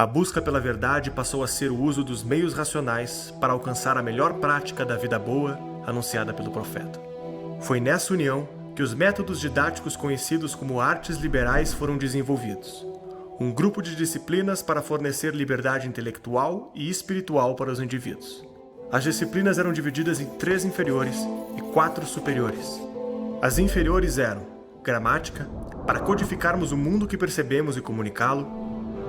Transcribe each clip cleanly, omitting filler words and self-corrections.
A busca pela verdade passou a ser o uso dos meios racionais para alcançar a melhor prática da vida boa anunciada pelo profeta. Foi nessa união que os métodos didáticos conhecidos como artes liberais foram desenvolvidos. Um grupo de disciplinas para fornecer liberdade intelectual e espiritual para os indivíduos. As disciplinas eram divididas em 3 inferiores e 4 superiores. As inferiores eram gramática, para codificarmos o mundo que percebemos e comunicá-lo;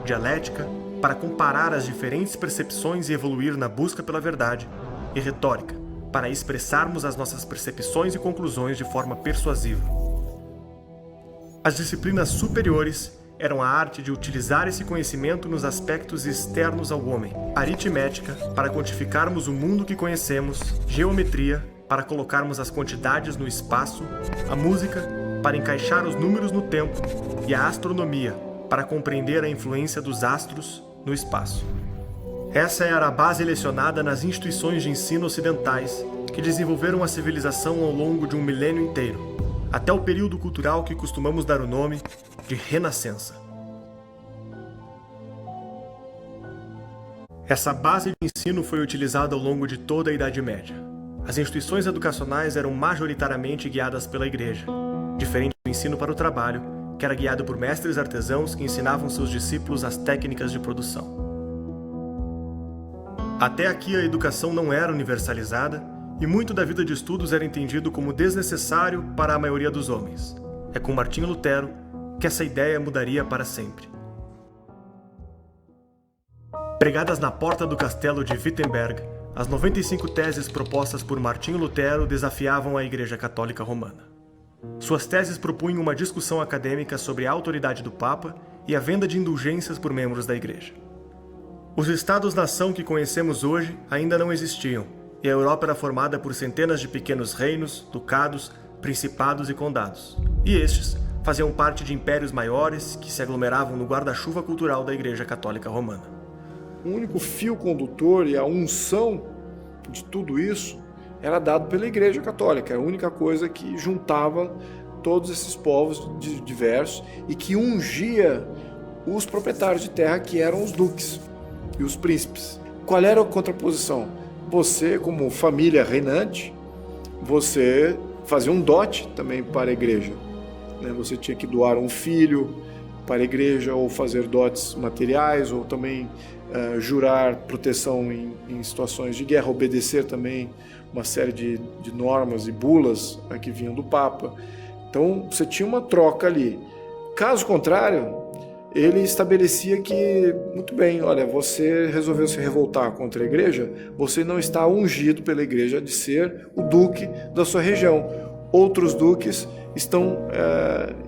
dialética, para comparar as diferentes percepções e evoluir na busca pela verdade; e retórica, para expressarmos as nossas percepções e conclusões de forma persuasiva. As disciplinas superiores eram a arte de utilizar esse conhecimento nos aspectos externos ao homem; aritmética, para quantificarmos o mundo que conhecemos; geometria, para colocarmos as quantidades no espaço; a música, para encaixar os números no tempo; e a astronomia, para compreender a influência dos astros no espaço. Essa era a base lecionada nas instituições de ensino ocidentais que desenvolveram a civilização ao longo de um milênio inteiro, até o período cultural que costumamos dar o nome de Renascença. Essa base de ensino foi utilizada ao longo de toda a Idade Média. As instituições educacionais eram majoritariamente guiadas pela Igreja, diferente do ensino para o trabalho, que era guiado por mestres artesãos que ensinavam seus discípulos as técnicas de produção. Até aqui a educação não era universalizada e muito da vida de estudos era entendido como desnecessário para a maioria dos homens. É com Martinho Lutero que essa ideia mudaria para sempre. Pregadas na porta do castelo de Wittenberg, as 95 teses propostas por Martinho Lutero desafiavam a Igreja Católica Romana. Suas teses propunham uma discussão acadêmica sobre a autoridade do Papa e a venda de indulgências por membros da Igreja. Os Estados-nação que conhecemos hoje ainda não existiam, e a Europa era formada por centenas de pequenos reinos, ducados, principados e condados. E estes faziam parte de impérios maiores que se aglomeravam no guarda-chuva cultural da Igreja Católica Romana. O único fio condutor e a unção de tudo isso era dado pela Igreja Católica. Era a única coisa que juntava todos esses povos diversos e que ungia os proprietários de terra, que eram os duques e os príncipes. Qual era a contraposição? Você, como família reinante, você fazia um dote também para a igreja. Você tinha que doar um filho para a igreja, ou fazer dotes materiais, ou também jurar proteção em situações de guerra, obedecer também uma série de normas e bulas que vinham do Papa. Então você tinha uma troca ali. Caso contrário, ele estabelecia que, muito bem, olha, você resolveu se revoltar contra a igreja, você não está ungido pela igreja de ser o duque da sua região. Outros duques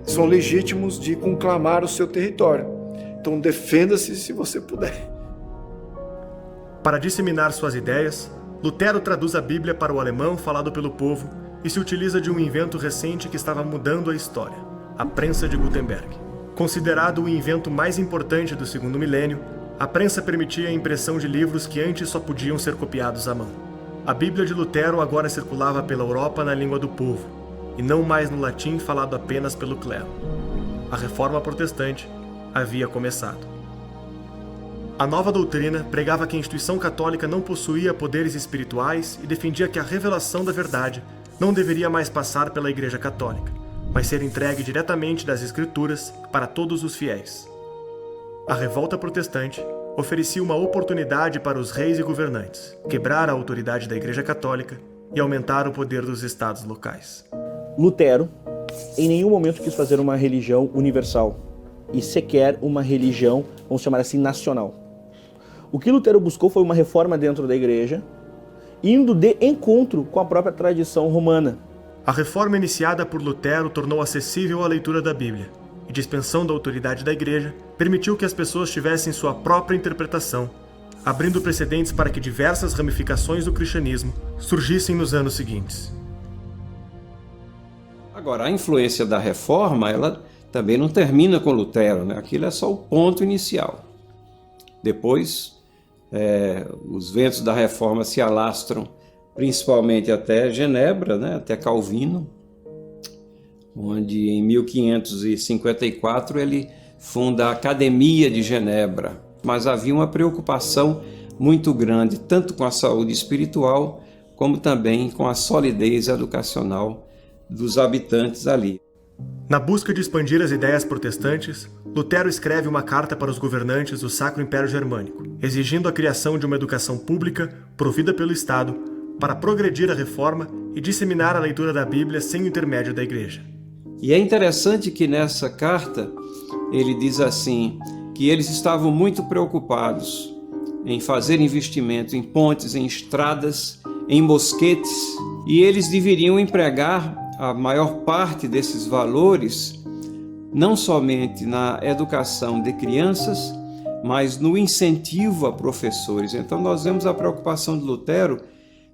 são legítimos de conclamar o seu território. Então defenda-se se você puder. Para disseminar suas ideias, Lutero traduz a Bíblia para o alemão falado pelo povo e se utiliza de um invento recente que estava mudando a história: a prensa de Gutenberg. Considerado o invento mais importante do segundo milênio, a prensa permitia a impressão de livros que antes só podiam ser copiados à mão. A Bíblia de Lutero agora circulava pela Europa na língua do povo, e não mais no latim falado apenas pelo clero. A Reforma Protestante havia começado. A nova doutrina pregava que a instituição católica não possuía poderes espirituais e defendia que a revelação da verdade não deveria mais passar pela Igreja Católica, mas ser entregue diretamente das Escrituras para todos os fiéis. A revolta protestante oferecia uma oportunidade para os reis e governantes quebrar a autoridade da Igreja Católica e aumentar o poder dos estados locais. Lutero, em nenhum momento quis fazer uma religião universal e sequer uma religião, vamos chamar assim, nacional. O que Lutero buscou foi uma reforma dentro da Igreja, indo de encontro com a própria tradição romana. A reforma iniciada por Lutero tornou acessível a leitura da Bíblia, e dispensão da autoridade da Igreja permitiu que as pessoas tivessem sua própria interpretação, abrindo precedentes para que diversas ramificações do cristianismo surgissem nos anos seguintes. Agora, a influência da reforma, ela também não termina com Lutero, né? Aquilo é só o ponto inicial. Depois, os ventos da reforma se alastram principalmente até Genebra, né, até Calvino, onde em 1554 ele funda a Academia de Genebra, mas havia uma preocupação muito grande, tanto com a saúde espiritual, como também com a solidez educacional dos habitantes ali. Na busca de expandir as ideias protestantes, Lutero escreve uma carta para os governantes do Sacro Império Germânico, exigindo a criação de uma educação pública provida pelo Estado para progredir a reforma e disseminar a leitura da Bíblia sem o intermédio da Igreja. E é interessante que nessa carta ele diz assim, que eles estavam muito preocupados em fazer investimento em pontes, em estradas, em mosquetes, e eles deveriam empregar a maior parte desses valores não somente na educação de crianças, mas no incentivo a professores. Então nós vemos a preocupação de Lutero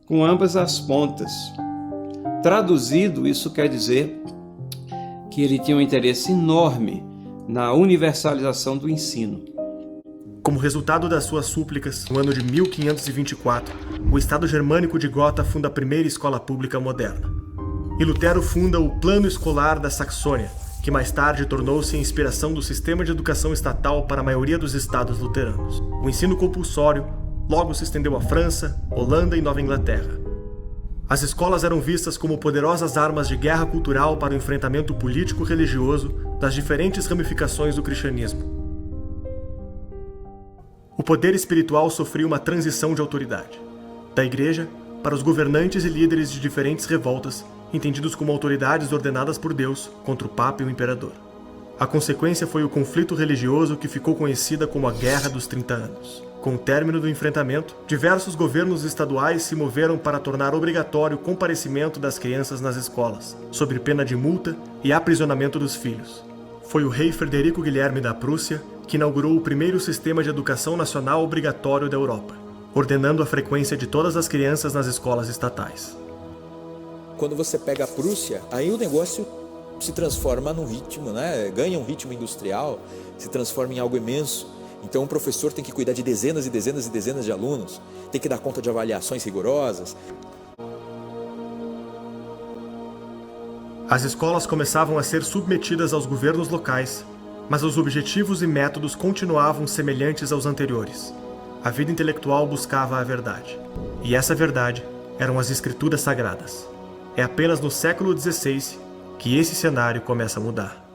com ambas as pontas. Traduzido, isso quer dizer que ele tinha um interesse enorme na universalização do ensino. Como resultado das suas súplicas, no ano de 1524, o Estado germânico de Gotha funda a primeira escola pública moderna. E Lutero funda o Plano Escolar da Saxônia, que mais tarde tornou-se a inspiração do sistema de educação estatal para a maioria dos estados luteranos. O ensino compulsório logo se estendeu à França, Holanda e Nova Inglaterra. As escolas eram vistas como poderosas armas de guerra cultural para o enfrentamento político-religioso das diferentes ramificações do cristianismo. O poder espiritual sofria uma transição de autoridade, da Igreja para os governantes e líderes de diferentes revoltas, entendidos como autoridades ordenadas por Deus contra o Papa e o Imperador. A consequência foi o conflito religioso que ficou conhecida como a Guerra dos 30 Anos. Com o término do enfrentamento, diversos governos estaduais se moveram para tornar obrigatório o comparecimento das crianças nas escolas, sob pena de multa e aprisionamento dos filhos. Foi o rei Frederico Guilherme da Prússia que inaugurou o primeiro sistema de educação nacional obrigatório da Europa, ordenando a frequência de todas as crianças nas escolas estatais. Quando você pega a Prússia, aí o negócio se transforma num ritmo, né? Ganha um ritmo industrial, se transforma em algo imenso. Então o professor tem que cuidar de dezenas e dezenas e dezenas de alunos, tem que dar conta de avaliações rigorosas. As escolas começavam a ser submetidas aos governos locais, mas os objetivos e métodos continuavam semelhantes aos anteriores. A vida intelectual buscava a verdade, e essa verdade eram as Escrituras Sagradas. É apenas no século XVI que esse cenário começa a mudar.